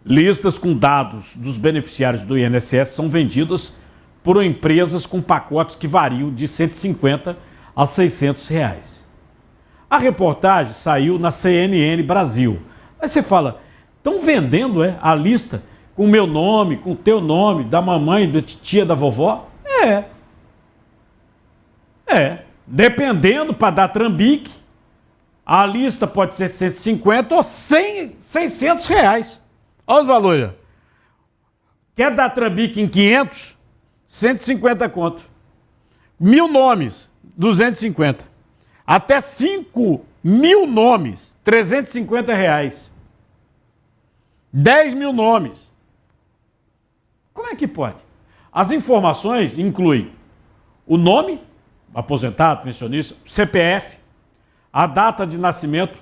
Listas com dados dos beneficiários do INSS são vendidas por empresas com pacotes que variam de R$ 150 a R$ 600 reais. A reportagem saiu na CNN Brasil. Aí você fala, estão vendendo a lista com o meu nome, com o teu nome, da mamãe, da titia, da vovó? Dependendo para dar trambique, a lista pode ser 150 ou 100, 600 reais. Olha os valores. Quer dar trambique em 500? 150 conto. 1.000 nomes, 250. Até 5.000 nomes, 350 reais. 10.000 nomes. Como é que pode? As informações incluem o nome, aposentado, pensionista, CPF, a data de nascimento,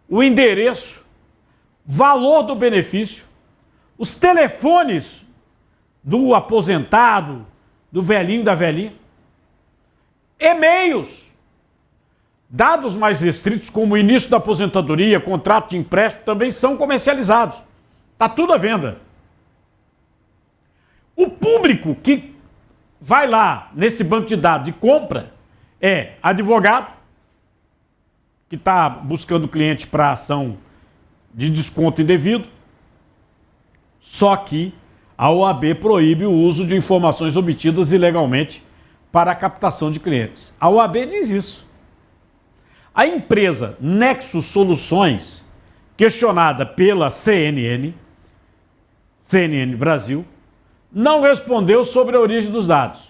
o endereço, valor do benefício, os telefones do aposentado, do velhinho, da velhinha, e-mails, dados mais restritos como o início da aposentadoria, contrato de empréstimo, também são comercializados. Está tudo à venda. O público que vai lá nesse banco de dados e compra é advogado, que está buscando cliente para ação de desconto indevido, só que a OAB proíbe o uso de informações obtidas ilegalmente para a captação de clientes. A OAB diz isso. A empresa Nexus Soluções, questionada pela CNN Brasil, não respondeu sobre a origem dos dados.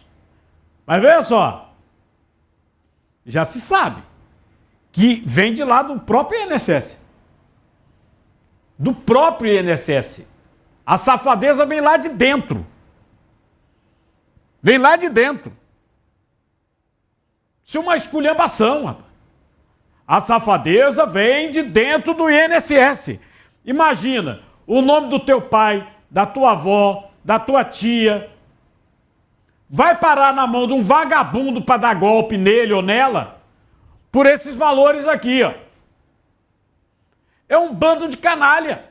Mas veja só, já se sabe que vem de lá do próprio INSS. Do próprio INSS. A safadeza vem lá de dentro. Vem lá de dentro. Isso é uma esculhambação, rapaz. A safadeza vem de dentro do INSS. Imagina, o nome do teu pai, da tua avó, da tua tia, vai parar na mão de um vagabundo para dar golpe nele ou nela por esses valores aqui, ó. É um bando de canalha.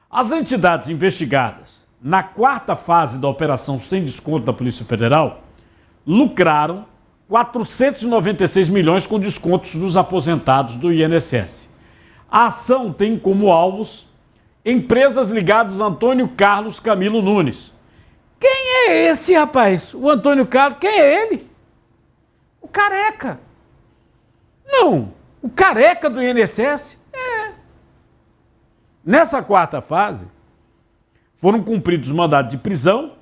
As entidades investigadas na quarta fase da operação sem desconto da Polícia Federal lucraram 496 milhões com descontos dos aposentados do INSS. A ação tem como alvos empresas ligadas a Antônio Carlos Camilo Nunes. Quem é esse, rapaz? O Antônio Carlos, quem é ele? O careca. Não, o careca do INSS? Nessa quarta fase, foram cumpridos mandados de prisão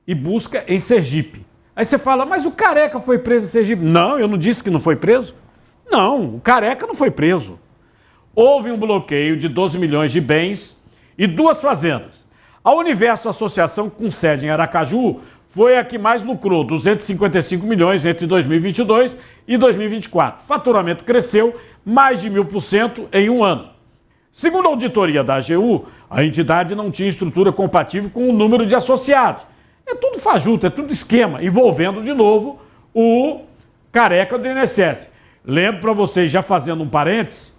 e busca em Sergipe. Aí você fala, mas o careca foi preso em Sergipe. Não, eu não disse que não foi preso. Não, o careca não foi preso. Houve um bloqueio de 12 milhões de bens e 2 fazendas. A Universo Associação, com sede em Aracaju, foi a que mais lucrou, 255 milhões entre 2022 e 2024. O faturamento cresceu mais de 1000% em um ano. Segundo a auditoria da AGU, a entidade não tinha estrutura compatível com o número de associados. É tudo fajuto, é tudo esquema, envolvendo de novo o careca do INSS. Lembro para vocês, já fazendo um parênteses,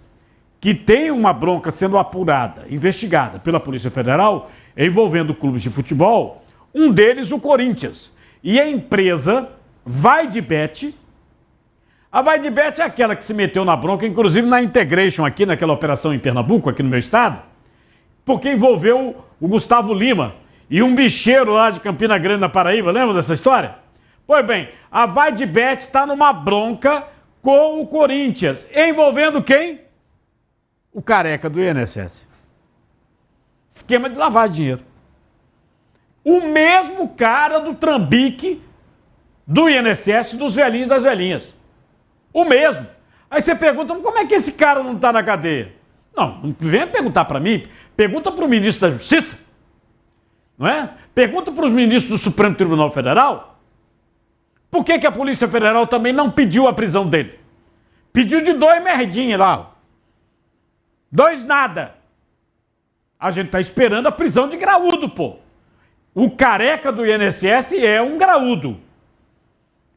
que tem uma bronca sendo apurada, investigada pela Polícia Federal, envolvendo clubes de futebol, um deles o Corinthians. E a empresa VaideBet, a VaideBet é aquela que se meteu na bronca, inclusive na Integration aqui, naquela operação em Pernambuco, aqui no meu estado, porque envolveu o Gustavo Lima e um bicheiro lá de Campina Grande, na Paraíba, lembra dessa história? Pois bem, a VaideBet está numa bronca com o Corinthians, envolvendo quem? O careca do INSS. Esquema de lavar dinheiro. O mesmo cara do trambique do INSS, dos velhinhos e das velhinhas. O mesmo. Aí você pergunta, como é que esse cara não está na cadeia? Não venha perguntar para mim. Pergunta para o ministro da Justiça. Não é? Pergunta para os ministros do Supremo Tribunal Federal. Por que a Polícia Federal também não pediu a prisão dele? Pediu de 2 merdinhas lá. 2 nada. A gente está esperando a prisão de graúdo, pô. O careca do INSS é um graúdo.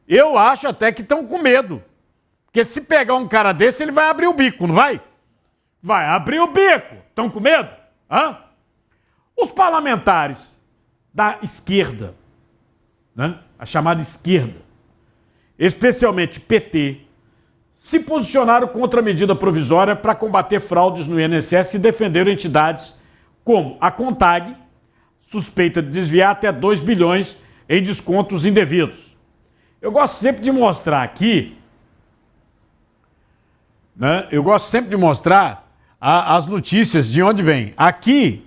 Eu acho até que estão com medo. Porque se pegar um cara desse, ele vai abrir o bico, não vai? Vai abrir o bico. Estão com medo? Hã? Os parlamentares da esquerda, né? A chamada esquerda, especialmente PT, se posicionaram contra a medida provisória para combater fraudes no INSS e defenderam entidades como a CONTAG, suspeita de desviar até 2 bilhões em descontos indevidos. Eu gosto sempre de mostrar aqui, né? Eu gosto sempre de mostrar as notícias de onde vem. Aqui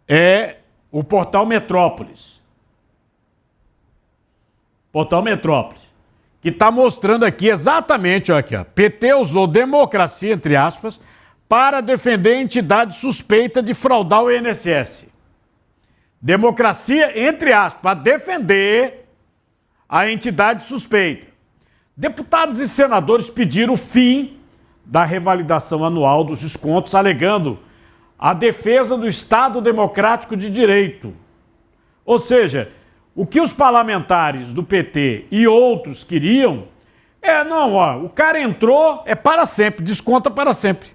é o portal Metrópolis. Portal Metrópolis. Que está mostrando aqui exatamente, ó, aqui, ó, PT usou democracia, entre aspas, para defender entidade suspeita de fraudar o INSS. Democracia, entre aspas, para defender a entidade suspeita. Deputados e senadores pediram o fim da revalidação anual dos descontos, alegando a defesa do Estado Democrático de Direito. Ou seja, o que os parlamentares do PT e outros queriam não, ó, o cara entrou, é para sempre, desconta para sempre.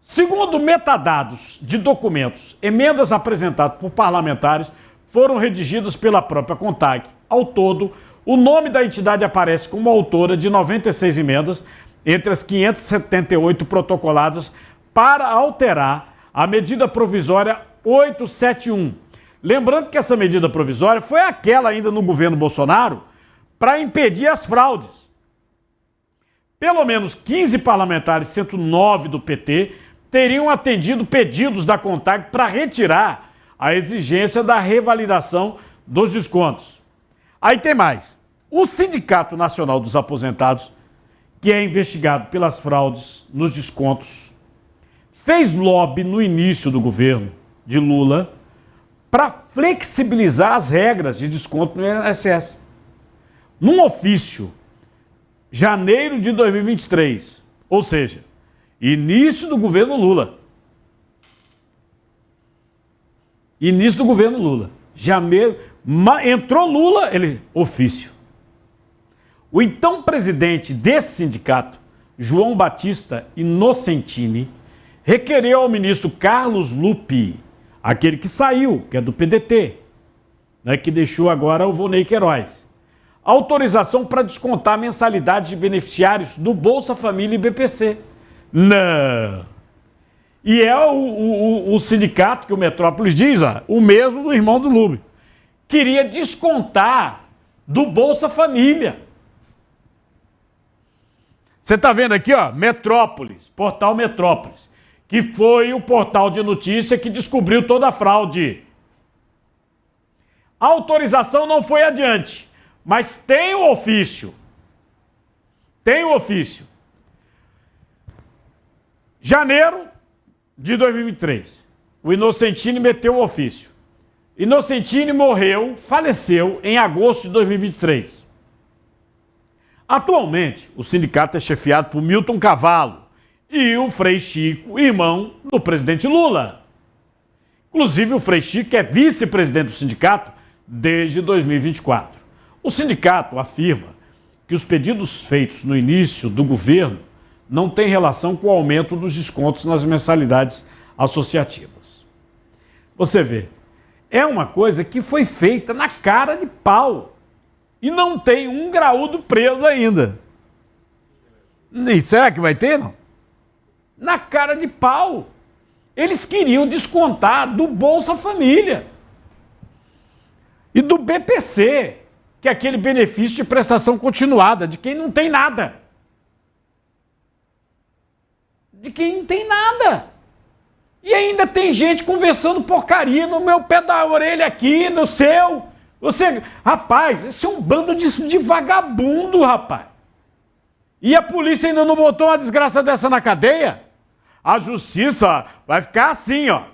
Segundo metadados de documentos, emendas apresentadas por parlamentares foram redigidas pela própria CONTAG. Ao todo, o nome da entidade aparece como autora de 96 emendas, entre as 578 protocoladas para alterar a medida provisória 871. Lembrando que essa medida provisória foi aquela ainda no governo Bolsonaro para impedir as fraudes. Pelo menos 15 parlamentares, 109 do PT, teriam atendido pedidos da CONTAG para retirar a exigência da revalidação dos descontos. Aí tem mais. O Sindicato Nacional dos Aposentados, que é investigado pelas fraudes nos descontos, fez lobby no início do governo de Lula para flexibilizar as regras de desconto no INSS. Num ofício, janeiro de 2023, ou seja, início do governo Lula. Início do governo Lula. Janeiro, entrou Lula, ofício. O então presidente desse sindicato, João Batista Inocentini, requereu ao ministro Carlos Lupi, aquele que saiu, que é do PDT, né, que deixou agora o Vonei Queiroz, autorização para descontar mensalidades de beneficiários do Bolsa Família e BPC. Não! E é o sindicato que o Metrópolis diz, ó, o mesmo do irmão do Lube. Queria descontar do Bolsa Família. Você está vendo aqui, ó, Metrópolis, portal Metrópolis, que foi o portal de notícia que descobriu toda a fraude. A autorização não foi adiante, mas tem o ofício. Tem o ofício. Janeiro de 2023, o Inocentini meteu o ofício. Inocentini morreu, faleceu em agosto de 2023. Atualmente, o sindicato é chefiado por Milton Cavallo e o Frei Chico, irmão do presidente Lula. Inclusive, o Frei Chico é vice-presidente do sindicato desde 2024. O sindicato afirma que os pedidos feitos no início do governo não têm relação com o aumento dos descontos nas mensalidades associativas. Você vê, é uma coisa que foi feita na cara de pau. E não tem um graúdo preso ainda. E será que vai ter, não? Na cara de pau. Eles queriam descontar do Bolsa Família. E do BPC, que é aquele benefício de prestação continuada, de quem não tem nada. De quem não tem nada. E ainda tem gente conversando porcaria no meu pé da orelha aqui, no seu... Rapaz, esse é um bando de vagabundo, rapaz. E a polícia ainda não botou uma desgraça dessa na cadeia? A justiça vai ficar assim, ó.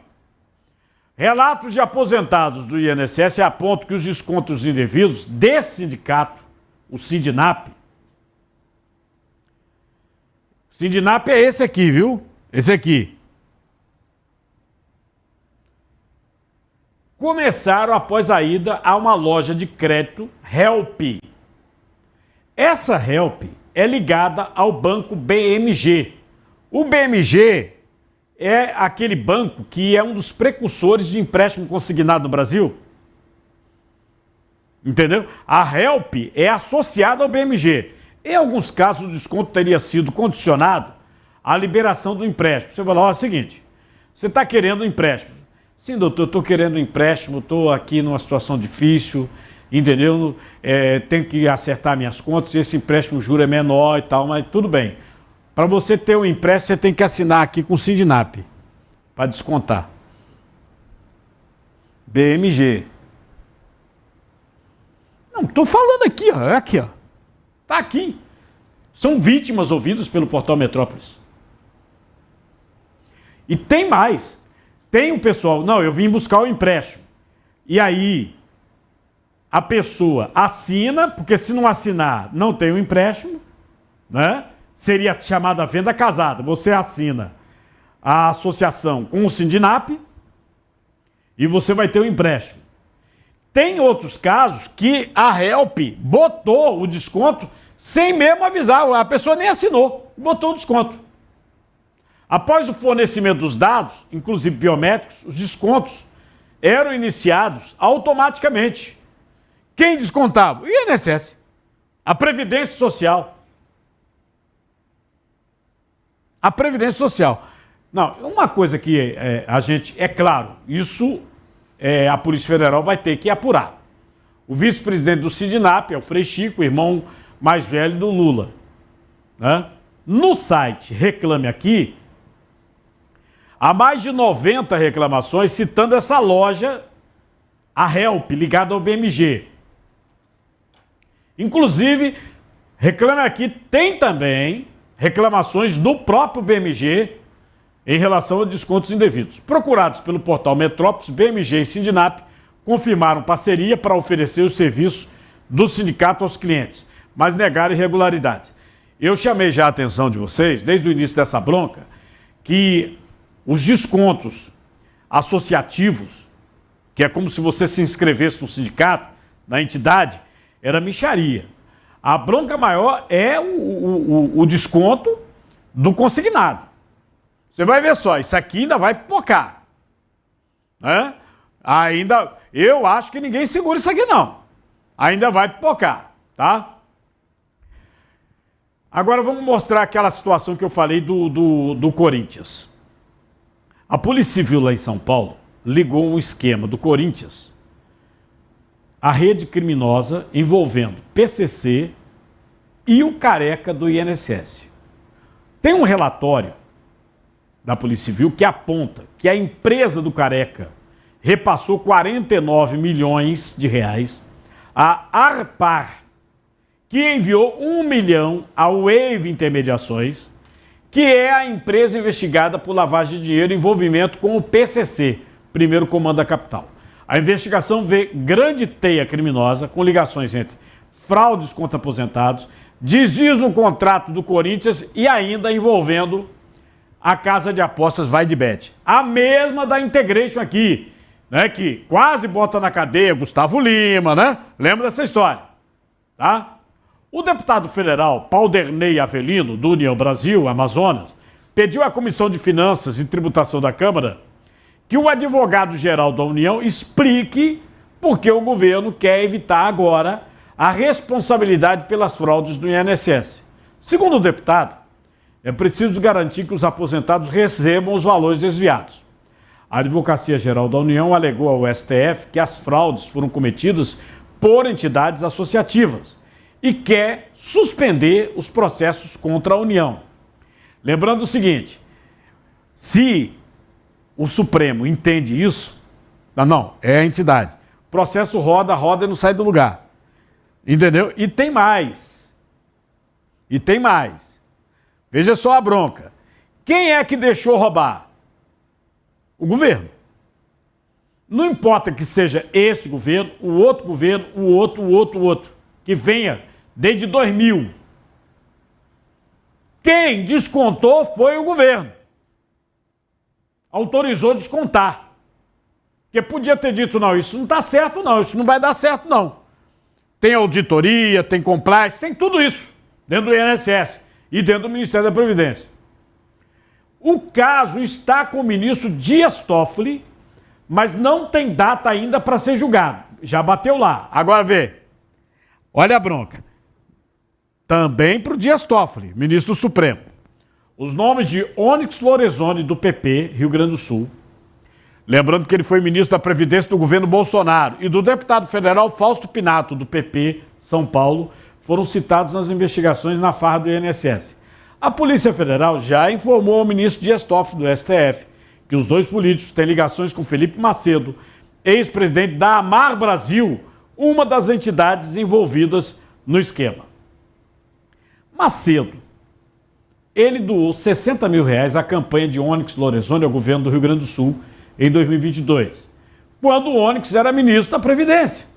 Relatos de aposentados do INSS apontam que os descontos indevidos desse sindicato, o Sindinap, é esse aqui, viu? Esse aqui. Começaram após a ida a uma loja de crédito Help. Essa Help é ligada ao banco BMG. O BMG é aquele banco que é um dos precursores de empréstimo consignado no Brasil. Entendeu? A Help é associada ao BMG. Em alguns casos, o desconto teria sido condicionado à liberação do empréstimo. Você vai lá, ó, é o seguinte, você está querendo um empréstimo. Sim, doutor, eu estou querendo um empréstimo, estou aqui numa situação difícil, entendeu? Tenho que acertar minhas contas, esse empréstimo, o juro é menor e tal, mas tudo bem. Para você ter um empréstimo, você tem que assinar aqui com o Sindinap, para descontar. BMG. Não, estou falando aqui, ó, é aqui, ó. Está aqui. São vítimas ouvidas pelo Portal Metrópolis. E tem mais. Tem um pessoal, não, eu vim buscar o empréstimo. E aí, a pessoa assina, porque se não assinar, não tem o empréstimo, né? Seria chamada venda casada. Você assina a associação com o Sindinap e você vai ter o empréstimo. Tem outros casos que a Help botou o desconto sem mesmo avisar, a pessoa nem assinou, botou o desconto. Após o fornecimento dos dados, inclusive biométricos, os descontos eram iniciados automaticamente. Quem descontava? O INSS, a Previdência Social. A Previdência Social. Não, uma coisa que a gente, é claro, isso a Polícia Federal vai ter que apurar. O vice-presidente do Sindinap é o Frei Chico, irmão mais velho do Lula. Né? No site Reclame Aqui, há mais de 90 reclamações citando essa loja, a Help, ligada ao BMG. Inclusive, Reclame Aqui tem também reclamações do próprio BMG em relação a descontos indevidos. Procurados pelo portal Metrópolis, BMG e Sindinap confirmaram parceria para oferecer o serviço do sindicato aos clientes, mas negaram irregularidades. Eu chamei já a atenção de vocês, desde o início dessa bronca, que os descontos associativos, que é como se você se inscrevesse no sindicato, na entidade, era mixaria. A bronca maior é o desconto do consignado. Você vai ver só, isso aqui ainda vai pipocar. Né? Ainda, eu acho que ninguém segura isso aqui não. Ainda vai pipocar, tá? Agora vamos mostrar aquela situação que eu falei do Corinthians. A Polícia Civil lá em São Paulo ligou um esquema do Corinthians à rede criminosa envolvendo PCC e o Careca do INSS. Tem um relatório da Polícia Civil que aponta que a empresa do Careca repassou 49 milhões de reais à Arpar, que enviou 1 milhão ao Wave Intermediações, que é a empresa investigada por lavagem de dinheiro e envolvimento com o PCC, Primeiro Comando da Capital. A investigação vê grande teia criminosa com ligações entre fraudes contra aposentados, desvios no contrato do Corinthians e ainda envolvendo a casa de apostas Vai de Bet. A mesma da Integration aqui, né, que quase bota na cadeia Gustavo Lima, né? Lembra dessa história, tá? O deputado federal Paulderney Avelino, do União Brasil, Amazonas, pediu à Comissão de Finanças e Tributação da Câmara que o advogado-geral da União explique por que o governo quer evitar agora a responsabilidade pelas fraudes do INSS. Segundo o deputado, é preciso garantir que os aposentados recebam os valores desviados. A Advocacia Geral da União alegou ao STF que as fraudes foram cometidas por entidades associativas e quer suspender os processos contra a União. Lembrando o seguinte, se o Supremo entende isso, não, é a entidade. O processo roda e não sai do lugar. Entendeu? E tem mais. Veja só a bronca. Quem é que deixou roubar? O governo. Não importa que seja esse governo, o outro governo, o outro, que venha desde 2000. Quem descontou foi o governo. Autorizou descontar. Porque podia ter dito, não, isso não está certo não, isso não vai dar certo não. Tem auditoria, tem compliance, tem tudo isso, dentro do INSS e dentro do Ministério da Previdência. O caso está com o ministro Dias Toffoli, mas não tem data ainda para ser julgado. Já bateu lá. Agora vê. Olha a bronca. Também para o Dias Toffoli, ministro do Supremo. Os nomes de Onyx Lorenzoni, do PP, Rio Grande do Sul. Lembrando que ele foi ministro da Previdência do governo Bolsonaro. E do deputado federal Fausto Pinato, do PP, São Paulo, foram citados nas investigações na farra do INSS. A Polícia Federal já informou ao ministro Dias Toffoli, do STF, que os dois políticos têm ligações com Felipe Macedo, ex-presidente da Amar Brasil, uma das entidades envolvidas no esquema. Macedo, ele doou R$60 mil à campanha de Onyx Lorenzoni ao governo do Rio Grande do Sul em 2022, quando o Onyx era ministro da Previdência.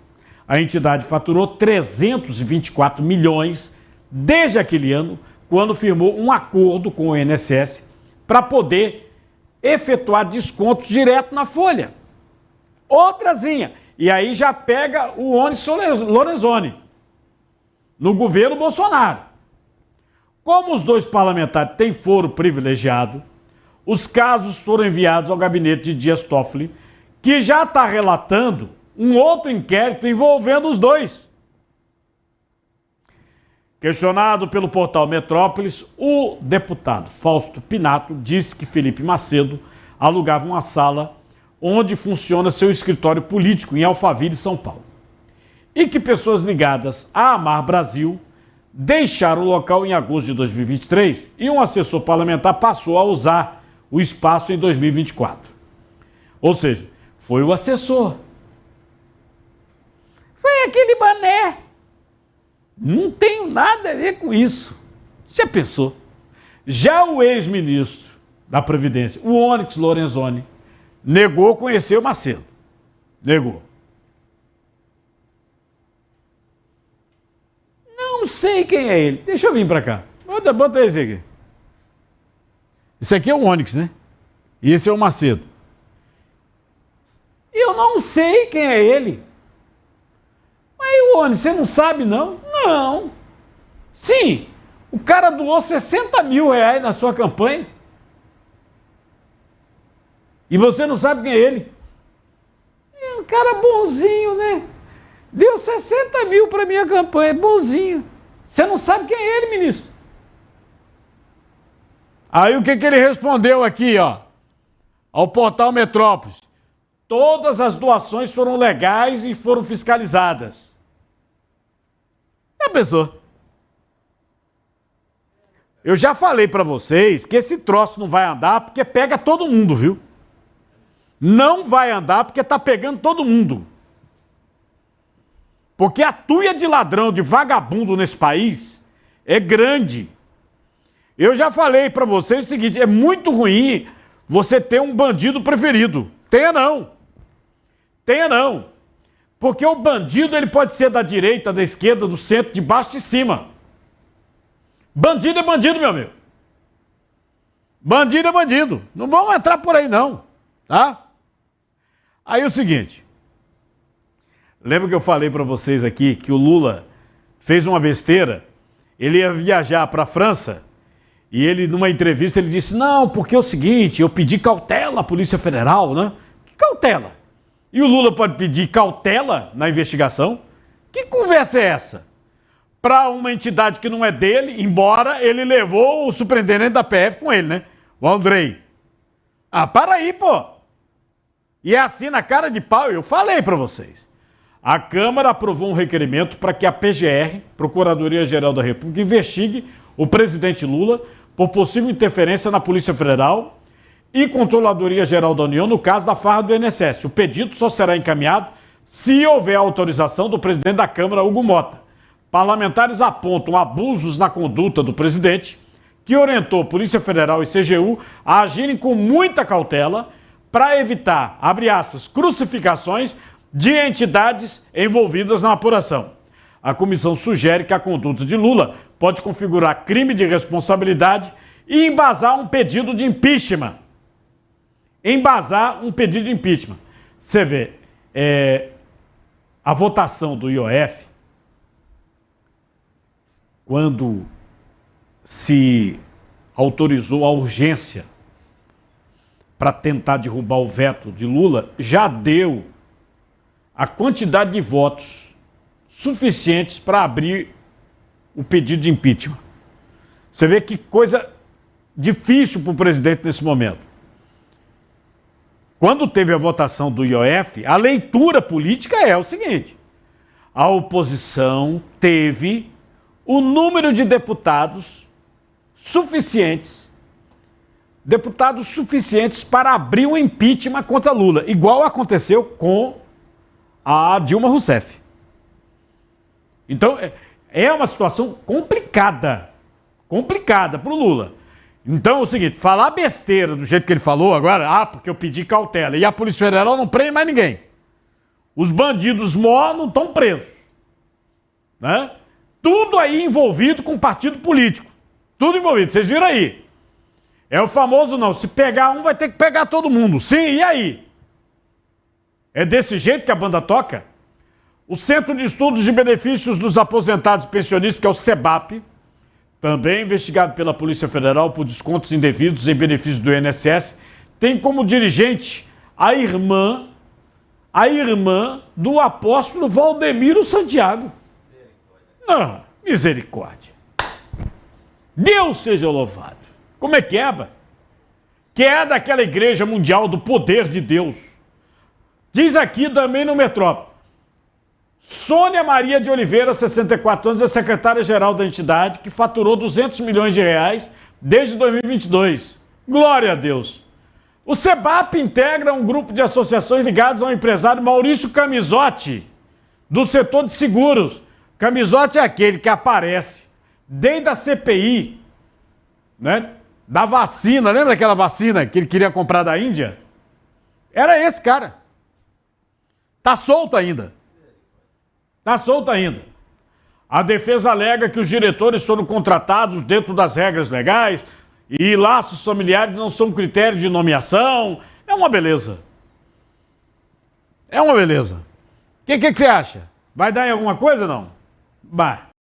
A entidade faturou 324 milhões desde aquele ano, quando firmou um acordo com o INSS para poder efetuar descontos direto na folha. Outrazinha. E aí já pega o Onyx Lorenzoni no governo Bolsonaro. Como os dois parlamentares têm foro privilegiado, os casos foram enviados ao gabinete de Dias Toffoli, que já está relatando um outro inquérito envolvendo os dois. Questionado pelo portal Metrópolis, o deputado Fausto Pinato disse que Felipe Macedo alugava uma sala onde funciona seu escritório político em Alphaville, São Paulo, e que pessoas ligadas à Amar Brasil deixaram o local em agosto de 2023 e um assessor parlamentar passou a usar o espaço em 2024. Ou seja, foi o assessor. Foi aquele mané. Não tenho nada a ver com isso. Já pensou? Já o ex-ministro da Previdência, o Onyx Lorenzoni, negou conhecer o Macedo. Negou. Não sei quem é ele. Deixa eu vir pra cá. Bota esse aqui. Esse aqui é o Onyx, né? E esse é o Macedo. Eu não sei quem é ele. Mas o Onyx, você não sabe não? Não. Sim, o cara doou R$60 mil na sua campanha. E você não sabe quem é ele. É um cara bonzinho, né? Deu 60 mil para minha campanha, bonzinho. Você não sabe quem é ele, ministro. Aí o que ele respondeu aqui, ó, ao portal Metrópolis? Todas as doações foram legais e foram fiscalizadas. Já pensou? Eu já falei para vocês que esse troço não vai andar porque pega todo mundo, viu? Não vai andar porque tá pegando todo mundo. Porque a tuia de ladrão, de vagabundo nesse país é grande. Eu já falei para vocês o seguinte, é muito ruim você ter um bandido preferido. Tenha não. Tenha não. Porque o bandido ele pode ser da direita, da esquerda, do centro, de baixo e de cima. Bandido é bandido, meu amigo. Bandido é bandido. Não vamos entrar por aí não, tá? Aí é o seguinte, lembra que eu falei para vocês aqui que o Lula fez uma besteira? Ele ia viajar para a França e ele, numa entrevista, ele disse, não, porque é o seguinte, eu pedi cautela à Polícia Federal, né? Que cautela? E o Lula pode pedir cautela na investigação? Que conversa é essa? Para uma entidade que não é dele, embora ele levou o superintendente da PF com ele, né? O Andrei. Ah, para aí, pô! E é assim na cara de pau, eu falei para vocês. A Câmara aprovou um requerimento para que a PGR, Procuradoria-Geral da República, investigue o presidente Lula por possível interferência na Polícia Federal e Controladoria-Geral da União no caso da farra do INSS. O pedido só será encaminhado se houver autorização do presidente da Câmara, Hugo Mota. Parlamentares apontam abusos na conduta do presidente, que orientou a Polícia Federal e CGU a agirem com muita cautela para evitar, abre aspas, crucificações de entidades envolvidas na apuração. A comissão sugere que a conduta de Lula pode configurar crime de responsabilidade e embasar um pedido de impeachment. Embasar um pedido de impeachment. Você vê, a votação do IOF, quando se autorizou a urgência para tentar derrubar o veto de Lula, já deu a quantidade de votos suficientes para abrir o pedido de impeachment. Você vê que coisa difícil para o presidente nesse momento. Quando teve a votação do IOF, a leitura política é o seguinte: a oposição teve o número de deputados suficientes para abrir um impeachment contra Lula, igual aconteceu com a Dilma Rousseff. Então, é uma situação complicada para o Lula. Então é o seguinte, falar besteira do jeito que ele falou agora, porque eu pedi cautela, e a Polícia Federal não prende mais ninguém. Os bandidos mó não estão presos. Né? Tudo aí envolvido com partido político. Tudo envolvido, vocês viram aí. É o famoso não, se pegar um vai ter que pegar todo mundo. Sim, e aí? É desse jeito que a banda toca? O Centro de Estudos de Benefícios dos Aposentados e Pensionistas, que é o CEBAP, também investigado pela Polícia Federal por descontos indevidos em benefícios do INSS, tem como dirigente a irmã do apóstolo Valdemiro Santiago. Não, misericórdia. Deus seja louvado. Como é que é, ba? Que é daquela Igreja Mundial do Poder de Deus. Diz aqui também no Metrópole. Sônia Maria de Oliveira, 64 anos, é secretária-geral da entidade, que faturou 200 milhões de reais desde 2022. Glória a Deus. O CEBAP integra um grupo de associações ligadas ao empresário Maurício Camisotti, do setor de seguros. Camisotti é aquele que aparece desde a CPI, né, da vacina. Lembra daquela vacina que ele queria comprar da Índia? Era esse cara. Tá solto ainda. A defesa alega que os diretores foram contratados dentro das regras legais e laços familiares não são critério de nomeação. É uma beleza. O que você acha? Vai dar em alguma coisa ou não? Vai.